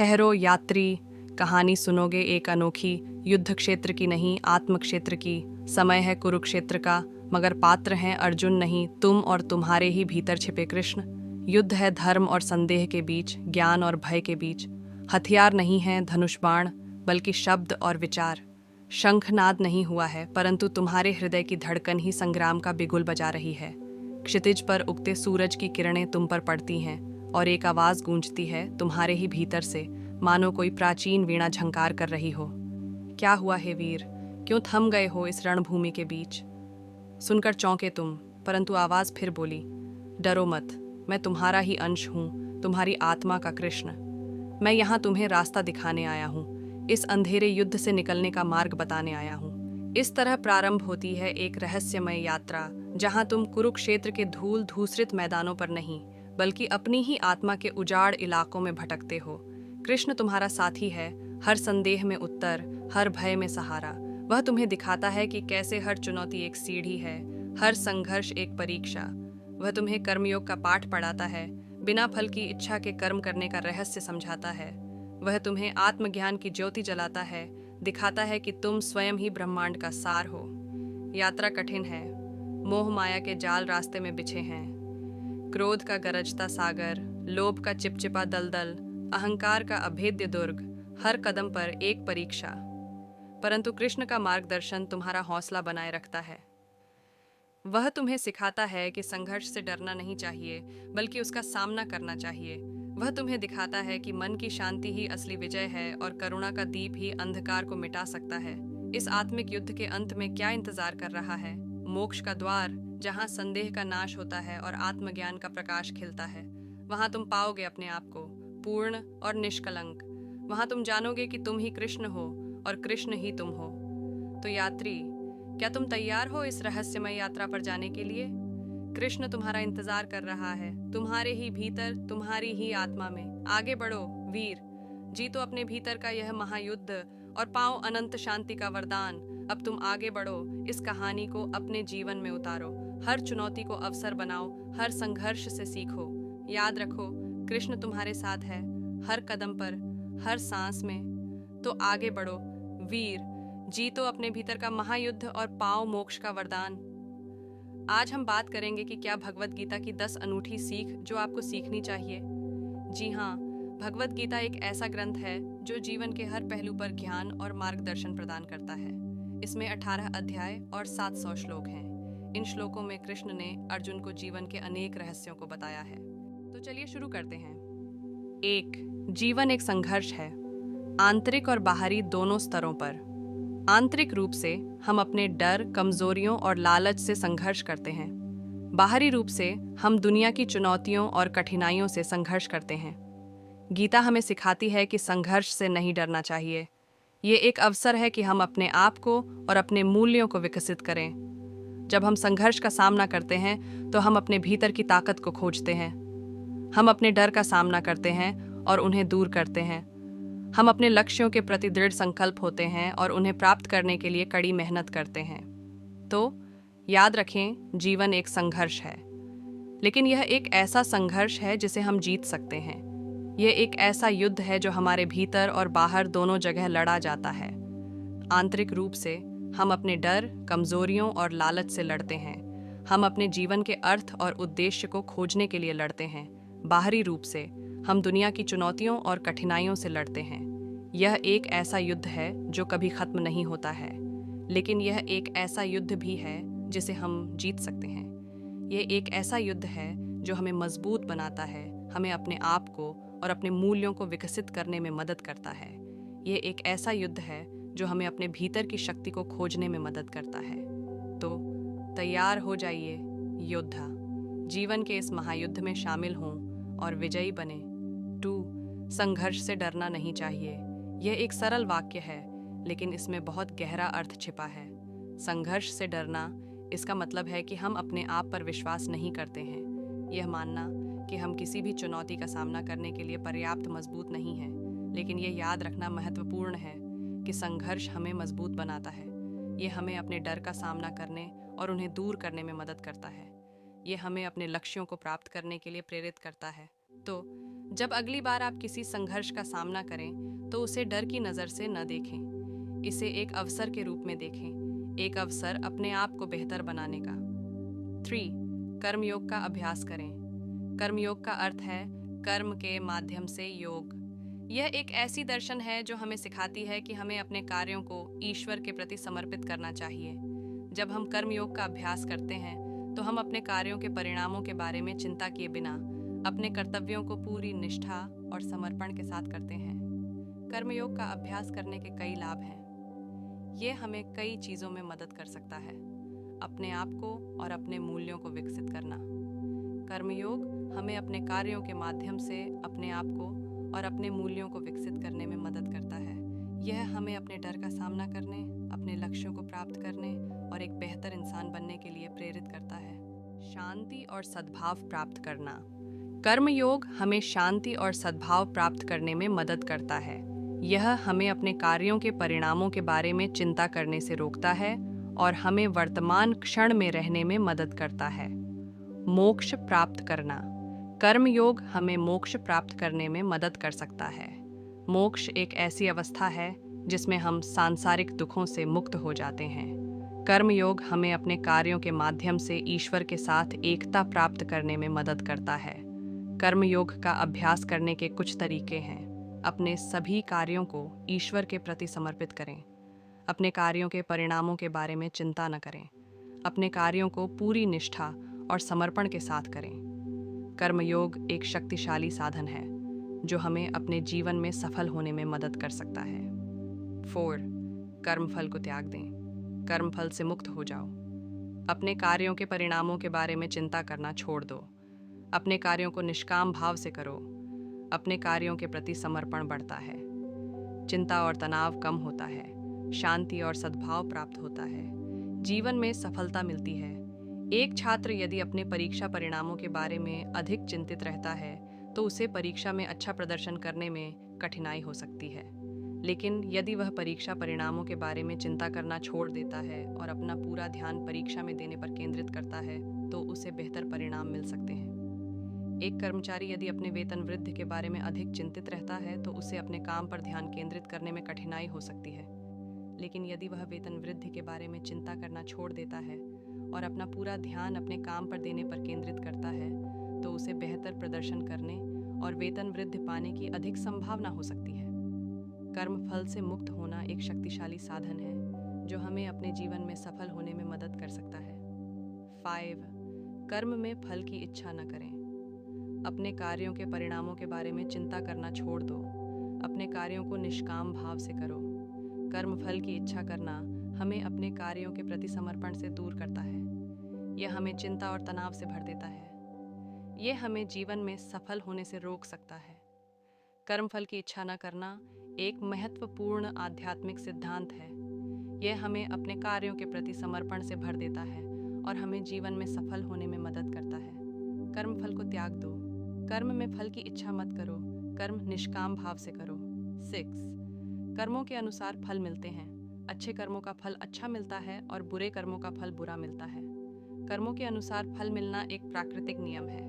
ठहरो यात्री, कहानी सुनोगे एक अनोखी, युद्ध क्षेत्र की नहीं आत्म क्षेत्र की। समय है कुरुक्षेत्र का, मगर पात्र हैं अर्जुन नहीं, तुम और तुम्हारे ही भीतर छिपे कृष्ण। युद्ध है धर्म और संदेह के बीच, ज्ञान और भय के बीच। हथियार नहीं है धनुष बाण, बल्कि शब्द और विचार। शंखनाद नहीं हुआ है, परंतु तुम्हारे हृदय की धड़कन ही संग्राम का बिगुल बजा रही है। क्षितिज पर उगते सूरज की किरणें तुम पर पड़ती हैं, और एक आवाज गूंजती है तुम्हारे ही भीतर से, मानो कोई प्राचीन वीणा झंकार कर रही हो। क्या हुआ हे वीर, क्यों थम गए हो इस रणभूमि के बीच? सुनकर चौंके तुम, परंतु आवाज फिर बोली, डरो मत, मैं तुम्हारा ही अंश हूँ, तुम्हारी आत्मा का कृष्ण। मैं यहाँ तुम्हें रास्ता दिखाने आया हूँ, इस अंधेरे युद्ध से निकलने का मार्ग बताने आया हूँ। इस तरह प्रारंभ होती है एक रहस्यमय यात्रा, जहाँ तुम कुरुक्षेत्र के धूल धूसरित मैदानों पर नहीं, बल्कि अपनी ही आत्मा के उजाड़ इलाकों में भटकते हो। कृष्ण तुम्हारा साथी है, हर संदेह में उत्तर, हर भय में सहारा। वह तुम्हें दिखाता है कि कैसे हर चुनौती एक सीढ़ी है, हर संघर्ष एक परीक्षा। वह तुम्हें कर्मयोग का पाठ पढ़ाता है, बिना फल की इच्छा के कर्म करने का रहस्य समझाता है। वह तुम्हें आत्मज्ञान की ज्योति जलाता है, दिखाता है कि तुम स्वयं ही ब्रह्मांड का सार हो। यात्रा कठिन है, मोह माया के जाल रास्ते में बिछे हैं। क्रोध का गरजता सागर, लोभ का चिपचिपा दलदल, अहंकार का अभेद्य दुर्ग, हर कदम पर एक परीक्षा। परंतु कृष्ण का मार्गदर्शन तुम्हारा हौसला बनाए रखता है। वह तुम्हें सिखाता है कि संघर्ष से डरना नहीं चाहिए, बल्कि उसका सामना करना चाहिए। वह तुम्हें दिखाता है कि मन की शांति ही असली विजय है, और करुणा का दीप ही अंधकार को मिटा सकता है। इस आत्मिक युद्ध के अंत में क्या इंतजार कर रहा है? मोक्ष का द्वार, जहाँ संदेह का नाश होता है और आत्मज्ञान का प्रकाश खिलता है। वहाँ तुम पाओगे अपने आप को पूर्ण और निष्कलंक। वहाँ तुम जानोगे कि तुम ही कृष्ण हो और कृष्ण ही तुम हो। तो यात्री, क्या तुम तैयार हो इस रहस्यमय यात्रा पर जाने के लिए? कृष्ण तुम्हारा इंतजार कर रहा है, तुम्हारे ही भीतर, तुम्हारी ही आत्मा में। आगे बढ़ो वीर, जीतो अपने भीतर का यह महायुद्ध और पाओ अनंत शांति का वरदान। अब तुम आगे बढ़ो, इस कहानी को अपने जीवन में उतारो। हर चुनौती को अवसर बनाओ, हर संघर्ष से सीखो। याद रखो, कृष्ण तुम्हारे साथ है, हर कदम पर, हर सांस में। तो आगे बढ़ो वीर, जीतो अपने भीतर का महायुद्ध और पाओ मोक्ष का वरदान। आज हम बात करेंगे कि क्या भगवत गीता की 10 अनूठी सीख जो आपको सीखनी चाहिए। जी हाँ, भगवत गीता एक ऐसा ग्रंथ है जो जीवन के हर पहलू पर ज्ञान और मार्गदर्शन प्रदान करता है। इसमें 18 अध्याय और 700 श्लोक हैं। इन श्लोकों में कृष्ण ने अर्जुन को जीवन के अनेक रहस्यों को बताया है। तो चलिए शुरू करते हैं। 1. जीवन एक संघर्ष है, आंतरिक और बाहरी दोनों स्तरों पर। आंतरिक रूप से हम अपने डर, कमजोरियों और लालच से संघर्ष करते हैं। बाहरी रूप से हम दुनिया की चुनौतियों और कठिनाइयों से संघर्ष करते हैं। गीता हमें सिखाती है कि संघर्ष से नहीं डरना चाहिए। ये एक अवसर है कि हम अपने आप को और अपने मूल्यों को विकसित करें। जब हम संघर्ष का सामना करते हैं तो हम अपने भीतर की ताकत को खोजते हैं। हम अपने डर का सामना करते हैं और उन्हें दूर करते हैं। हम अपने लक्ष्यों के प्रति दृढ़ संकल्प होते हैं और उन्हें प्राप्त करने के लिए कड़ी मेहनत करते हैं। तो याद रखें, जीवन एक संघर्ष है, लेकिन यह एक ऐसा संघर्ष है जिसे हम जीत सकते हैं। यह एक ऐसा युद्ध है जो हमारे भीतर और बाहर दोनों जगह लड़ा जाता है। आंतरिक रूप से हम अपने डर, कमजोरियों और लालच से लड़ते हैं। हम अपने जीवन के अर्थ और उद्देश्य को खोजने के लिए लड़ते हैं। बाहरी रूप से हम दुनिया की चुनौतियों और कठिनाइयों से लड़ते हैं। यह एक ऐसा युद्ध है जो कभी खत्म नहीं होता है, लेकिन यह एक ऐसा युद्ध भी है जिसे हम जीत सकते हैं। यह एक ऐसा युद्ध है जो हमें मजबूत बनाता है, हमें अपने आप को और अपने मूल्यों को विकसित करने में मदद करता है। यह एक ऐसा युद्ध है जो हमें अपने भीतर की शक्ति को खोजने में मदद करता है। तो तैयार हो जाइए योद्धा, जीवन के इस महायुद्ध में शामिल हों और विजयी बने। 2. संघर्ष से डरना नहीं चाहिए। यह एक सरल वाक्य है, लेकिन इसमें बहुत गहरा अर्थ छिपा है। संघर्ष से डरना, इसका मतलब है कि हम अपने आप पर विश्वास नहीं करते हैं। यह मानना कि हम किसी भी चुनौती का सामना करने के लिए पर्याप्त मजबूत नहीं हैं। लेकिन यह याद रखना महत्वपूर्ण है कि संघर्ष हमें मजबूत बनाता है। यह हमें अपने डर का सामना करने और उन्हें दूर करने में मदद करता है। यह हमें अपने लक्ष्यों को प्राप्त करने के लिए प्रेरित करता है। तो जब अगली बार आप किसी संघर्ष का सामना करें तो उसे डर की नज़र से न देखें, इसे एक अवसर के रूप में देखें, एक अवसर अपने आप को बेहतर बनाने का। 3. कर्मयोग का अभ्यास करें। कर्मयोग का अर्थ है कर्म के माध्यम से योग। यह एक ऐसी दर्शन है जो हमें सिखाती है कि हमें अपने कार्यों को ईश्वर के प्रति समर्पित करना चाहिए। जब हम कर्मयोग का अभ्यास करते हैं तो हम अपने कार्यों के परिणामों के बारे में चिंता किए बिना अपने कर्तव्यों को पूरी निष्ठा और समर्पण के साथ करते हैं। कर्मयोग का अभ्यास करने के कई लाभ हैं। ये हमें कई चीज़ों में मदद कर सकता है, अपने आप को और अपने मूल्यों को विकसित करना। कर्मयोग हमें अपने कार्यों के माध्यम से अपने आप को और अपने मूल्यों को विकसित करने में मदद करता है। यह हमें अपने डर का सामना करने, अपने लक्ष्यों को प्राप्त करने और एक बेहतर इंसान बनने के लिए प्रेरित करता है। शांति और सद्भाव प्राप्त करना। कर्मयोग हमें शांति और सद्भाव प्राप्त करने में मदद करता है। यह हमें अपने कार्यों के परिणामों के बारे में चिंता करने से रोकता है और हमें वर्तमान क्षण में रहने में मदद करता है। मोक्ष प्राप्त करना। कर्मयोग हमें मोक्ष प्राप्त करने में मदद कर सकता है। मोक्ष एक ऐसी अवस्था है जिसमें हम सांसारिक दुखों से मुक्त हो जाते हैं। कर्मयोग हमें अपने कार्यों के माध्यम से ईश्वर के साथ एकता प्राप्त करने में मदद करता है। कर्मयोग का अभ्यास करने के कुछ तरीके हैं। अपने सभी कार्यों को ईश्वर के प्रति समर्पित करें। अपने कार्यों के परिणामों के बारे में चिंता न करें। अपने कार्यों को पूरी निष्ठा और समर्पण के साथ करें। कर्मयोग एक शक्तिशाली साधन है जो हमें अपने जीवन में सफल होने में मदद कर सकता है। 4. कर्मफल को त्याग दें। कर्मफल से मुक्त हो जाओ। अपने कार्यों के परिणामों के बारे में चिंता करना छोड़ दो। अपने कार्यों को निष्काम भाव से करो। अपने कार्यों के प्रति समर्पण बढ़ता है। चिंता और तनाव कम होता है। शांति और सद्भाव प्राप्त होता है। जीवन में सफलता मिलती है। एक छात्र यदि अपने परीक्षा परिणामों के बारे में अधिक चिंतित रहता है तो उसे परीक्षा में अच्छा प्रदर्शन करने में कठिनाई हो सकती है। लेकिन यदि वह परीक्षा परिणामों के बारे में चिंता करना छोड़ देता है और अपना पूरा ध्यान परीक्षा में देने पर केंद्रित करता है तो उसे बेहतर परिणाम मिल सकते हैं। एक कर्मचारी यदि अपने वेतन वृद्धि के बारे में अधिक चिंतित रहता है तो उसे अपने काम पर ध्यान केंद्रित करने में कठिनाई हो सकती है। लेकिन यदि वह वेतन वृद्धि के बारे में चिंता करना छोड़ देता है और अपना पूरा ध्यान अपने काम पर देने पर केंद्रित करता है तो उसे बेहतर प्रदर्शन करने और वेतन वृद्धि पाने की अधिक संभावना हो सकती है। कर्म फल से मुक्त होना एक शक्तिशाली साधन है जो हमें अपने जीवन में सफल होने में मदद कर सकता है। 5. कर्म में फल की इच्छा न करें। अपने कार्यों के परिणामों के बारे में चिंता करना छोड़ दो। अपने कार्यों को निष्काम भाव से करो। कर्म फल की इच्छा करना हमें अपने कार्यों के प्रति समर्पण से दूर करता है। यह हमें चिंता और तनाव से भर देता है। यह हमें जीवन में सफल होने से रोक सकता है। कर्म फल की इच्छा न करना एक महत्वपूर्ण आध्यात्मिक सिद्धांत है। यह हमें अपने कार्यों के प्रति समर्पण से भर देता है और हमें जीवन में सफल होने में मदद करता है। कर्म फल को त्याग दो। कर्म में फल की इच्छा मत करो। कर्म निष्काम भाव से करो। 6. कर्मों के अनुसार फल मिलते हैं। अच्छे कर्मों का फल अच्छा मिलता है और बुरे कर्मों का फल बुरा मिलता है। कर्मों के अनुसार फल मिलना एक प्राकृतिक नियम है।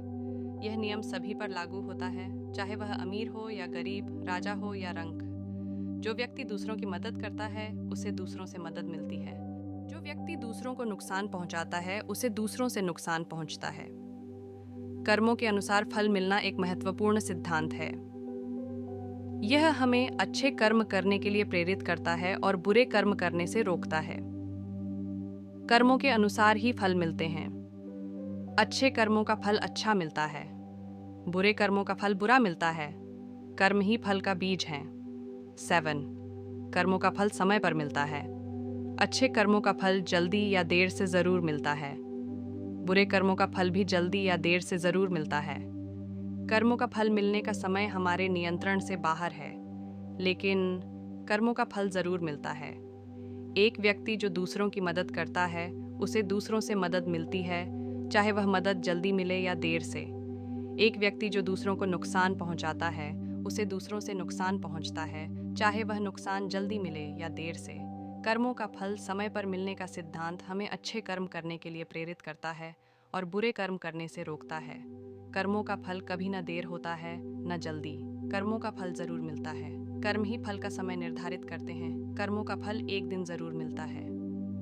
यह नियम सभी पर लागू होता है, चाहे वह अमीर हो या गरीब, राजा हो या रंक। जो व्यक्ति दूसरों की मदद करता है उसे दूसरों से मदद मिलती है। जो व्यक्ति दूसरों को नुकसान पहुंचाता है उसे दूसरों से नुकसान पहुंचता है। कर्मों के अनुसार फल मिलना एक महत्वपूर्ण सिद्धांत है। यह हमें अच्छे कर्म करने के लिए प्रेरित करता है और बुरे कर्म करने से रोकता है। कर्मों के अनुसार ही फल मिलते हैं। अच्छे कर्मों का फल अच्छा मिलता है, बुरे कर्मों का फल बुरा मिलता है। कर्म ही फल का बीज है। 7. कर्मों का फल समय पर मिलता है। अच्छे कर्मों का फल जल्दी या देर से जरूर मिलता है। बुरे कर्मों का फल भी जल्दी या देर से जरूर मिलता है। कर्मों का फल मिलने का समय हमारे नियंत्रण से बाहर है, लेकिन कर्मों का फल जरूर मिलता है। एक व्यक्ति जो दूसरों की मदद करता है उसे दूसरों से मदद मिलती है, चाहे वह मदद जल्दी मिले या देर से। एक व्यक्ति जो दूसरों को नुकसान पहुंचाता है उसे दूसरों से नुकसान पहुंचता है, चाहे वह नुकसान जल्दी मिले या देर से। कर्मों का फल समय पर मिलने का सिद्धांत हमें अच्छे कर्म करने के लिए प्रेरित करता है और बुरे कर्म करने से रोकता है। कर्मों का फल कभी न देर होता है न जल्दी। कर्मों का फल जरूर मिलता है। कर्म ही फल का समय निर्धारित करते हैं। कर्मों का फल एक दिन जरूर मिलता है।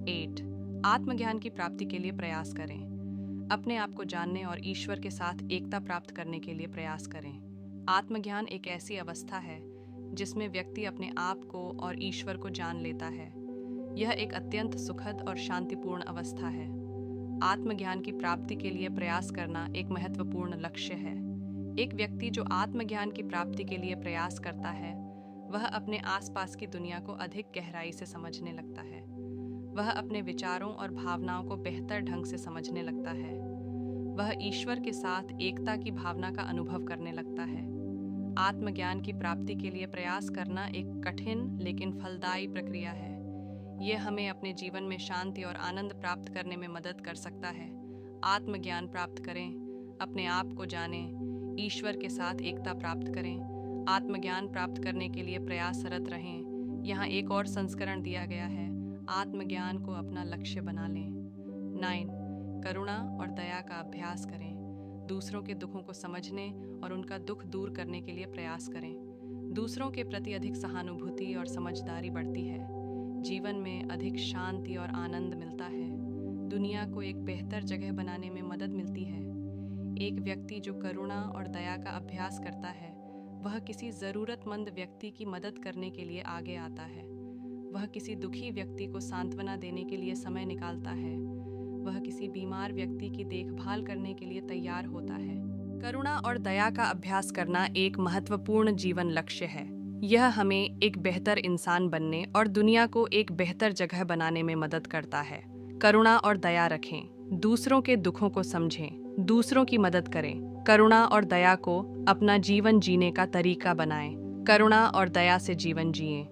8. आत्मज्ञान की प्राप्ति के लिए प्रयास करें। अपने आप को जानने और ईश्वर के साथ एकता प्राप्त करने के लिए प्रयास करें। आत्मज्ञान एक ऐसी अवस्था है जिसमें व्यक्ति अपने आप को और ईश्वर को जान लेता है। यह एक अत्यंत सुखद और शांतिपूर्ण अवस्था है। आत्मज्ञान की प्राप्ति के लिए प्रयास करना एक महत्वपूर्ण लक्ष्य है। एक व्यक्ति जो आत्मज्ञान की प्राप्ति के लिए प्रयास करता है, वह अपने आसपास की दुनिया को अधिक गहराई से समझने लगता है। वह अपने विचारों और भावनाओं को बेहतर ढंग से समझने लगता है। वह ईश्वर के साथ एकता की भावना का अनुभव करने लगता है। आत्मज्ञान की प्राप्ति के लिए प्रयास करना एक कठिन लेकिन फलदायी प्रक्रिया है। यह हमें अपने जीवन में शांति और आनंद प्राप्त करने में मदद कर सकता है। आत्मज्ञान प्राप्त करें, अपने आप को जानें, ईश्वर के साथ एकता प्राप्त करें। आत्मज्ञान प्राप्त करने के लिए प्रयासरत रहें। यहाँ एक और संस्करण दिया गया है। आत्मज्ञान को अपना लक्ष्य बना लें। 9. करुणा और दया का अभ्यास करें। दूसरों के दुखों को समझने और उनका दुख दूर करने के लिए प्रयास करें। दूसरों के प्रति अधिक सहानुभूति और समझदारी बढ़ती है। जीवन में अधिक शांति और आनंद मिलता है। दुनिया को एक बेहतर जगह बनाने में मदद मिलती है। एक व्यक्ति जो करुणा और दया का अभ्यास करता है, वह किसी ज़रूरतमंद व्यक्ति की मदद करने के लिए आगे आता है। वह किसी दुखी व्यक्ति को सांत्वना देने के लिए समय निकालता है। वह किसी बीमार व्यक्ति की देखभाल करने के लिए तैयार होता है। करुणा और दया का अभ्यास करना एक महत्वपूर्ण जीवन लक्ष्य है। यह हमें एक बेहतर इंसान बनने और दुनिया को एक बेहतर जगह बनाने में मदद करता है। करुणा और दया रखें, दूसरों के दुखों को समझें, दूसरों की मदद करें। करुणा और दया को अपना जीवन जीने का तरीका बनाएं। करुणा और दया से जीवन जिएं।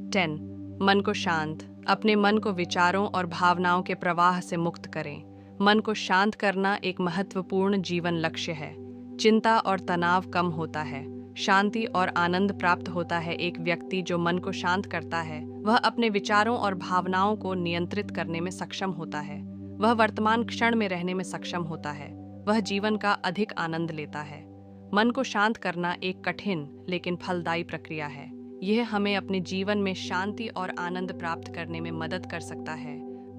10. मन को शांत। अपने मन को विचारों और भावनाओं के प्रवाह से मुक्त करें। मन को शांत करना एक महत्वपूर्ण जीवन लक्ष्य है। चिंता और तनाव कम होता है। शांति और आनंद प्राप्त होता है। एक व्यक्ति जो मन को शांत करता है, वह अपने विचारों और भावनाओं को नियंत्रित करने में सक्षम होता है। वह वर्तमान क्षण में रहने में सक्षम होता है। वह जीवन का अधिक आनंद लेता है। मन को शांत करना एक कठिन लेकिन फलदायी प्रक्रिया है। यह हमें अपने जीवन में शांति और आनंद प्राप्त करने में मदद कर सकता है।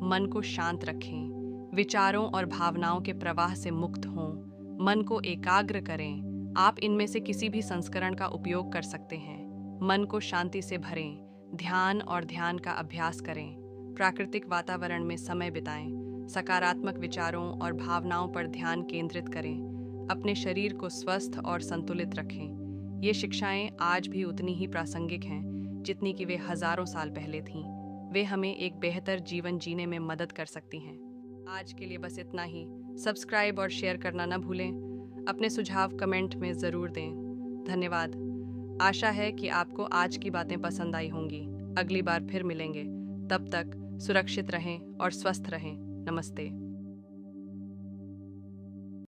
मन को शांत रखें, विचारों और भावनाओं के प्रवाह से मुक्त हों। मन को एकाग्र करें। आप इनमें से किसी भी संस्करण का उपयोग कर सकते हैं। मन को शांति से भरें। ध्यान और ध्यान का अभ्यास करें। प्राकृतिक वातावरण में समय बिताएं। सकारात्मक विचारों और भावनाओं पर ध्यान केंद्रित करें। अपने शरीर को स्वस्थ और संतुलित रखें। ये शिक्षाएं आज भी उतनी ही प्रासंगिक हैं जितनी कि वे हजारों साल पहले थीं। वे हमें एक बेहतर जीवन जीने में मदद कर सकती हैं। आज के लिए बस इतना ही। सब्सक्राइब और शेयर करना न भूलें। अपने सुझाव कमेंट में ज़रूर दें। धन्यवाद। आशा है कि आपको आज की बातें पसंद आई होंगी। अगली बार फिर मिलेंगे। तब तक सुरक्षित रहें और स्वस्थ रहें। नमस्ते।